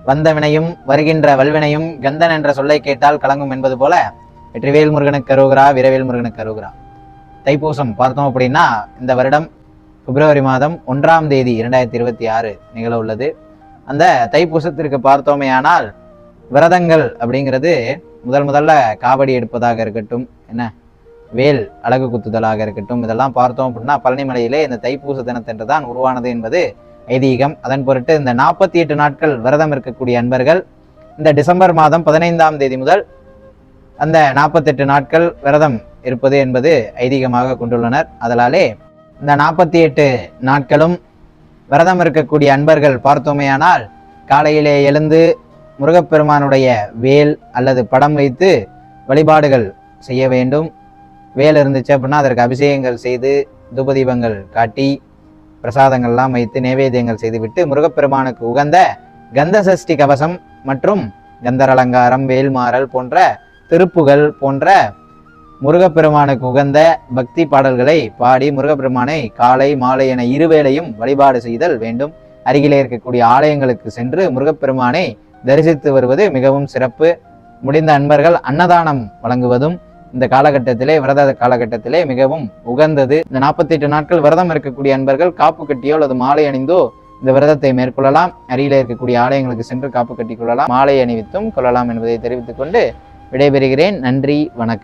வந்த வினையும் வருகின்ற வல்வினையும் கந்தன் என்ற சொல்லை கேட்டால் கலங்கும் என்பது போல வெற்றிவேல் முருகனுக்கு அரோகரா, வீரவேல் முருகனுக்கு அரோகரா. தைப்பூசம் பார்த்தோம் அப்படின்னா இந்த வருடம் பிப்ரவரி மாதம் 1ஆம் தேதி 2026 நிகழ உள்ளது. அந்த தைப்பூசத்திற்கு பார்த்தோமே ஆனால் விரதங்கள் அப்படிங்கிறது முதல்ல காவடி எடுப்பதாக இருக்கட்டும், என்ன வேல் அழகு குத்துதலாக இருக்கட்டும், இதெல்லாம் பார்த்தோம் அப்படின்னா பழனிமலையிலே இந்த தைப்பூச தினத்தன்று தான் உருவானது என்பது ஐதீகம். அதன் பொருட்டு இந்த 48 நாட்கள் விரதம் இருக்கக்கூடிய அன்பர்கள் இந்த டிசம்பர் மாதம் 15ஆம் தேதி முதல் அந்த 48 நாட்கள் விரதம் இருப்பது என்பது ஐதீகமாக கொண்டுள்ளனர். அதனாலே இந்த 48 நாட்களும் விரதம் இருக்கக்கூடிய அன்பர்கள் பார்த்தோமேயானால் காலையிலே எழுந்து முருகப்பெருமானுடைய வேல் அல்லது படம் வைத்து வழிபாடுகள் செய்ய வேண்டும். வேல் இருந்துச்சு அப்படின்னா அதற்கு அபிஷேகங்கள் செய்து தூபதீபங்கள் காட்டி பிரசாதங்கள்லாம் வைத்து நைவேத்தியங்கள் செய்துவிட்டு முருகப்பெருமானுக்கு உகந்த கந்த சஷ்டி கவசம் மற்றும் கந்தர் அலங்காரம், வேல்மாறல் போன்ற திருப்புகள் போன்ற முருகப்பெருமானுக்கு உகந்த பக்தி பாடல்களை பாடி முருகப்பெருமானை காலை மாலை என இருவேளையும் வழிபாடு செய்தல் வேண்டும். அருகிலே இருக்கக்கூடிய ஆலயங்களுக்கு சென்று முருகப்பெருமானை தரிசித்து வருவது மிகவும் சிறப்பு. முடிந்த அன்பர்கள் அன்னதானம் வழங்குவதும் இந்த காலகட்டத்திலே, விரத காலகட்டத்திலே மிகவும் உகந்தது. இந்த 48 நாட்கள் விரதம் இருக்கக்கூடிய அன்பர்கள் காப்பு கட்டியோ அல்லது மாலை அணிந்தோ இந்த விரதத்தை மேற்கொள்ளலாம். அருகிலே இருக்கக்கூடிய ஆலயங்களுக்கு சென்று காப்பு கட்டி கொள்ளலாம், மாலை அணிவித்தும் கொள்ளலாம் என்பதை தெரிவித்துக் கொண்டு விடைபெறுகிறேன். நன்றி, வணக்கம்.